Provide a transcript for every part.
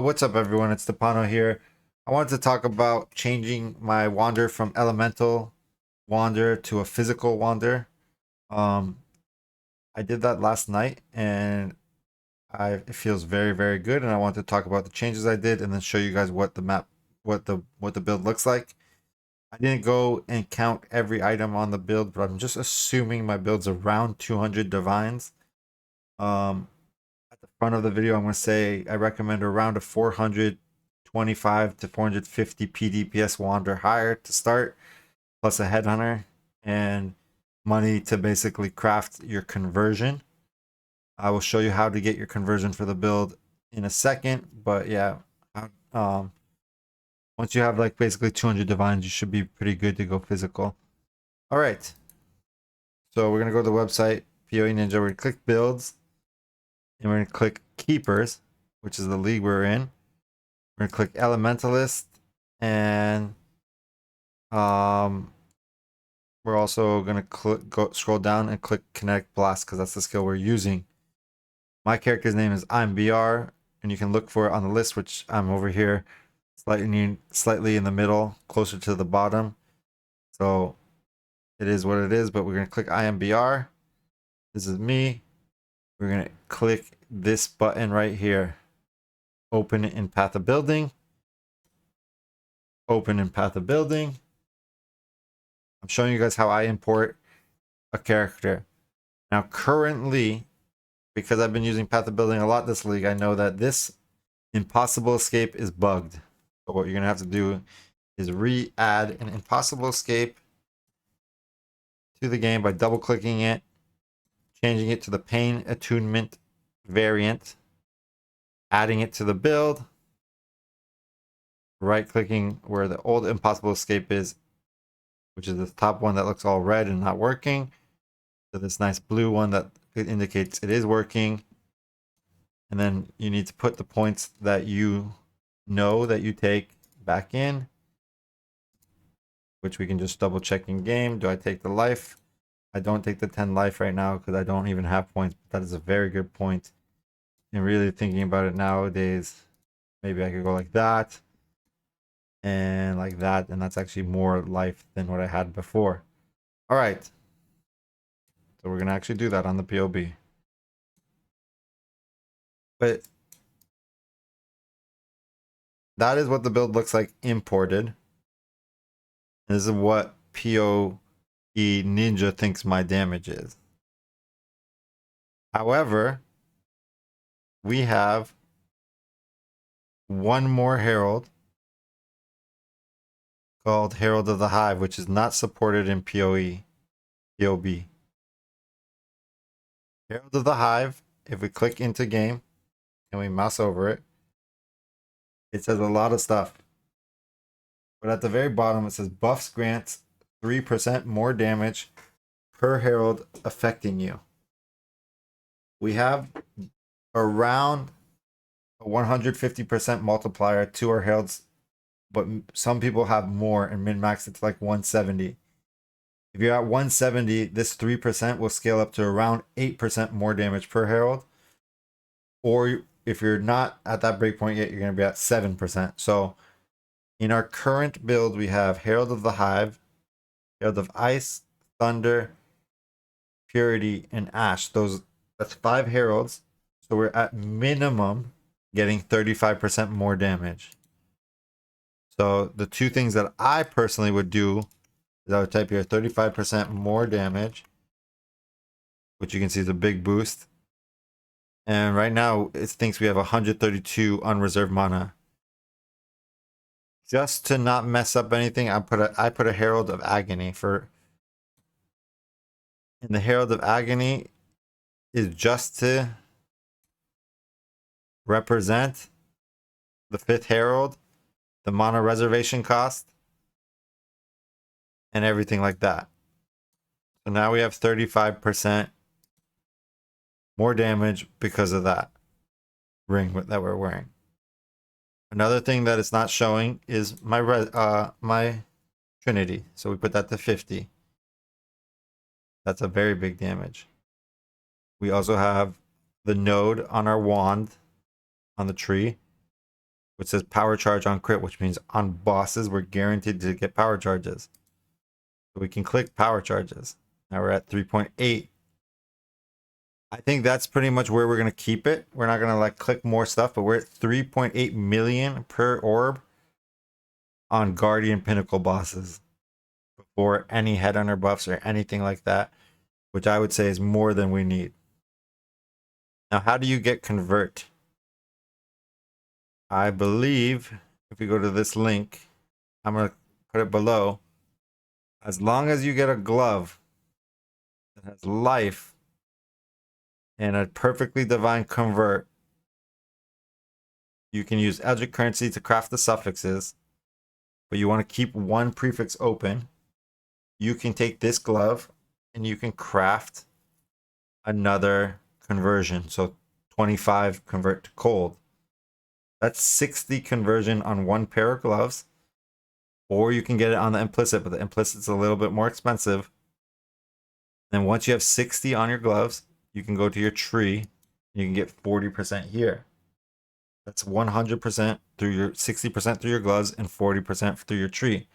What's up, everyone? It's Stepano here. I wanted to talk about changing my wander from elemental wander to a physical wander. Um, I did that last night, and it feels very, very good. And I want to talk about the changes I did, and then show you guys what the map, what the build looks like. I didn't go and count every item on the build, but I'm just assuming my build's around 200 divines. Um, at the front of the video, I'm going to say I recommend around a 425 to 450 PDPS wander higher to start, plus a headhunter and money to basically craft your conversion. I will show you how to get your conversion for the build in a second, but yeah, um, once you have like basically 200 divines, you should be pretty good to go physical. All right, so we're gonna go to the website POE Ninja. We're gonna click builds, and we're gonna click keepers, which is the league we're in. We're gonna click Elementalist, and we're also gonna scroll down and click Kinetic Blast because that's the skill we're using. My character's name is IMBR, and you can look for it on the list, which I'm over here, slightly in the middle, closer to the bottom. So it is what it is. But we're gonna click IMBR. This is me. We're gonna click this button right here. Open in Path of Building. Open in Path of Building. I'm showing you guys how I import a character. Now, currently, because I've been using Path of Building a lot this league, I know that this impossible escape is bugged. So what you're going to have to do is re-add an impossible escape to the game by double-clicking it, changing it to the Pain Attunement variant, adding it to the build, right-clicking where the old impossible escape is, which is the top one that looks all red and not working, to this nice blue one that indicates it is working. And then you need to put the points that you know that you take back in, which we can just double check in game. Do I take the life? I don't take the 10 life right now because I don't even have points, but that is a very good point. And really thinking about it nowadays, maybe I could go like that and like that, and that's actually more life than what I had before. All right. So we're going to actually do that on the POB. But that is what the build looks like imported. This is what POE Ninja thinks my damage is. However, we have one more Herald called Herald of the Hive, which is not supported in POE, POB. Herald of the Hive, if we click into game and we mouse over it, it says a lot of stuff. But at the very bottom, it says buffs grants 3% more damage per Herald affecting you. We have around a 150% multiplier to our Heralds, but some people have more and min-max it to like 170. If you're at 170, this 3% will scale up to around 8% more damage per Herald. Or if you're not at that breakpoint yet, you're going to be at 7%. So in our current build, we have Herald of the Hive, Herald of Ice, Thunder, Purity, and Ash. That's 5 Heralds. So we're at minimum getting 35% more damage. So the two things that I personally would do is I would type here 35% more damage, which you can see is a big boost. And right now it thinks we have 132 unreserved mana. Just to not mess up anything, I put a Herald of Agony for. And the Herald of Agony is just to represent the 5th Herald, the mana reservation cost, and everything like that. So now we have 35% more damage because of that ring that we're wearing. Another thing that it's not showing is my Trinity. So we put that to 50. That's a very big damage. We also have the node on our wand on the tree. which says power charge on crit, which means on bosses, we're guaranteed to get power charges. So we can click power charges. Now we're at 3.8. I think that's pretty much where we're going to keep it. We're not going to like click more stuff, but we're at 3.8 million per orb on Guardian Pinnacle bosses before any headhunter buffs or anything like that, which I would say is more than we need. Now, how do you get convert? I believe if we go to this link, I'm going to put it below. As long as you get a glove that has life and a perfectly divine convert, you can use Eldritch currency to craft the suffixes, but you want to keep one prefix open. You can take this glove and you can craft another conversion. So 25 convert to cold. That's 60 conversion on one pair of gloves. Or you can get it on the implicit, but the implicit's a little bit more expensive. Then once you have 60 on your gloves, you can go to your tree. You can get 40% here. That's 100% through your 60% through your gloves and 40% through your tree.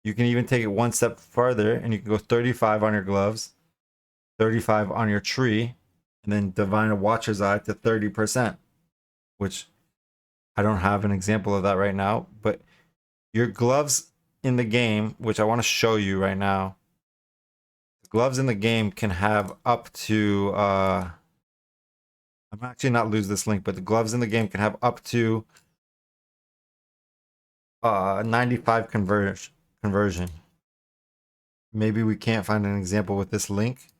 You can even take it one step farther and you can go 35 on your gloves, 35 on your tree, and then Divine a Watcher's Eye to 30%, which I don't have an example of that right now, but your gloves in the game, which I want to show you right now, gloves in the game can have up to, I'm actually not lose this link, but the gloves in the game can have up to 95 conversion. Maybe we can't find an example with this link.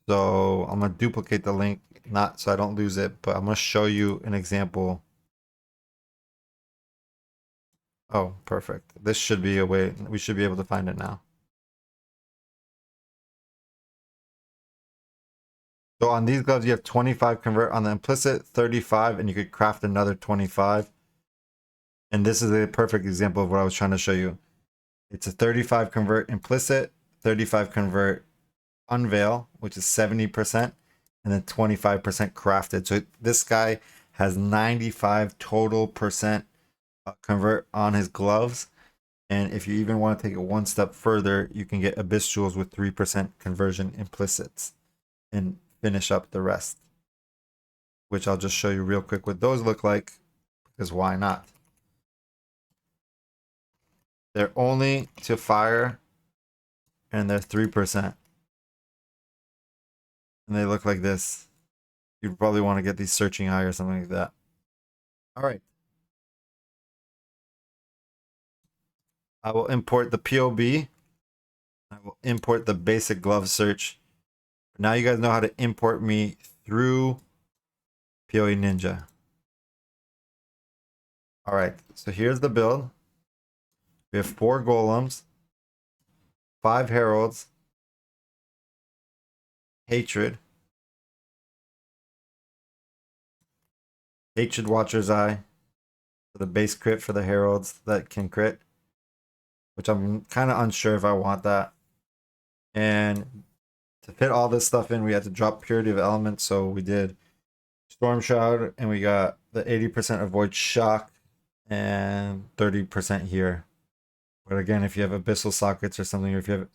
So I'm going to duplicate the link, not so I don't lose it, but I'm going to show you an example. Oh, perfect. This should be a way, we should be able to find it now. So on these gloves, you have 25 convert on the implicit, 35, and you could craft another 25. And this is a perfect example of what I was trying to show you. It's a 35 convert implicit, 35 convert unveil, which is 70%, and then 25% crafted. So this guy has 95 total percent convert on his gloves. And if you even want to take it one step further, you can get Abyss Jewels with 3% conversion implicits and finish up the rest, which I'll just show you real quick what those look like, because why not? They're only to fire and they're 3%. And they look like this. You'd probably want to get these Searching Eye or something like that. All right. I will import the POB. I will import the basic glove search. Now you guys know how to import me through POE Ninja. All right, so here's the build. We have 4 golems, 5 heralds, hatred, Watcher's Eye for the base crit for the heralds that can crit, which I'm kind of unsure if I want that. And to fit all this stuff in, we had to drop Purity of Elements, so we did Storm Shroud, and we got the 80% avoid shock and 30% here. But again, if you have abyssal sockets or something, or if you have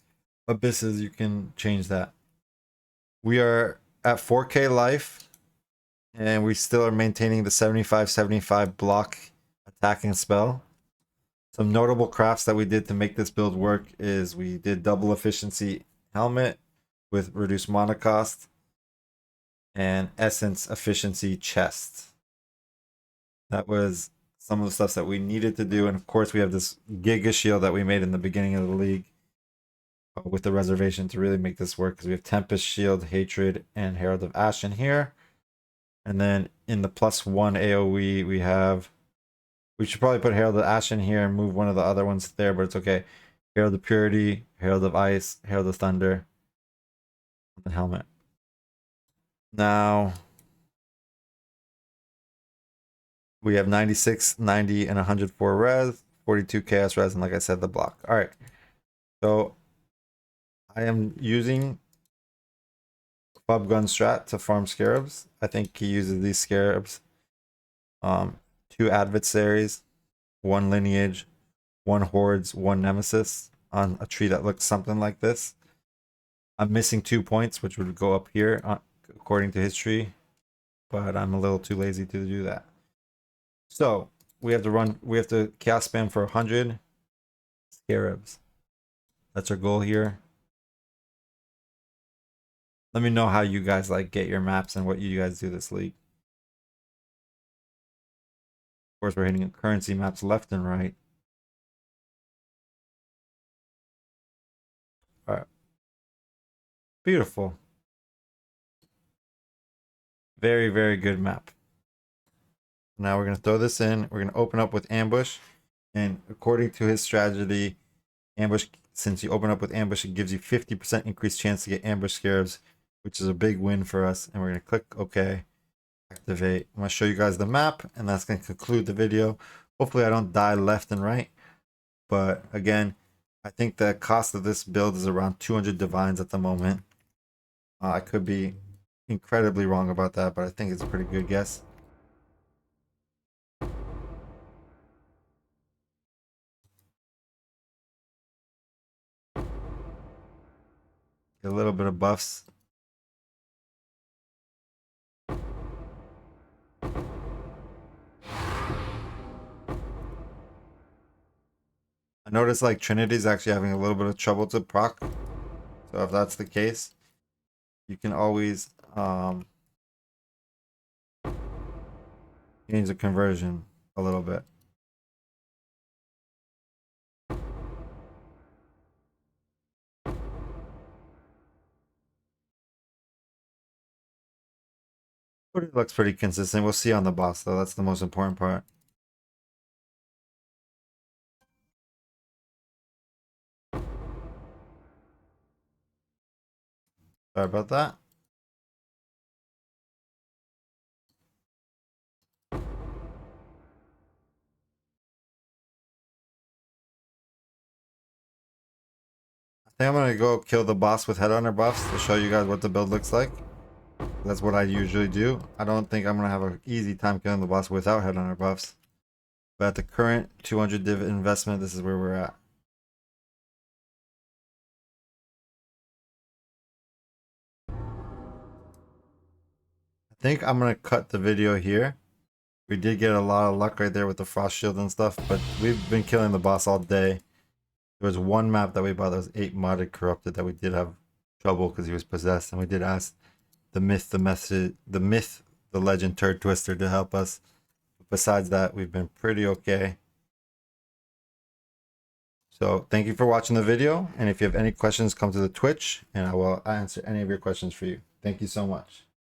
abysses, you can change that. We are at 4K life, and we still are maintaining the 75-75 block attacking spell. Some notable crafts that we did to make this build work is we did double efficiency helmet with reduced mana cost and essence efficiency chest. That was some of the stuff that we needed to do. And of course, we have this Giga Shield that we made in the beginning of the league with the reservation to really make this work, because we have Tempest Shield, Hatred, and Herald of Ash in here. And then in the +1 AoE, we should probably put Herald of Ash in here and move one of the other ones there, but it's okay. Herald of Purity, Herald of Ice, Herald of Thunder, and the helmet. Now, we have 96, 90, and 104 res, 42 chaos res, and like I said, the block. All right. So I am using Club Gun Strat to farm scarabs. I think he uses these scarabs 2 adversaries, 1 lineage, 1 hordes, 1 nemesis on a tree that looks something like this. I'm missing 2 points, which would go up here according to his tree, but I'm a little too lazy to do that. So we have to chaos spam for 100 scarabs. That's our goal here. Let me know how you guys like get your maps and what you guys do this league. Of course, we're hitting currency maps left and right. All right. Beautiful. Very, very good map. Now we're going to throw this in. We're going to open up with ambush. And according to his strategy, ambush, since you open up with ambush, it gives you 50% increased chance to get ambush scarabs, which is a big win for us. And we're going to click OK, activate. I'm going to show you guys the map, and that's going to conclude the video. Hopefully I don't die left and right. But again, I think the cost of this build is around 200 divines at the moment. I could be incredibly wrong about that, but I think it's a pretty good guess. Get a little bit of buffs. I noticed like Trinity's actually having a little bit of trouble to proc. So if that's the case, you can always change the conversion a little bit. But it looks pretty consistent. We'll see on the boss though. That's the most important part. Sorry about that. I think I'm gonna go kill the boss with headhunter buffs to show you guys what the build looks like. That's what I usually do. I don't think I'm gonna have an easy time killing the boss without headhunter buffs. But at the current 200 div investment, this is where we're at. I think I'm gonna cut the video here. We did get a lot of luck right there with the frost shield and stuff, but we've been killing the boss all day. There was one map that we bought that was 8 modded corrupted that we did have trouble because he was possessed, and we did ask the myth, the legend Turd Twister to help us. Besides that, we've been pretty okay. So thank you for watching the video, and if you have any questions, come to the Twitch and I will answer any of your questions for you. Thank you so much.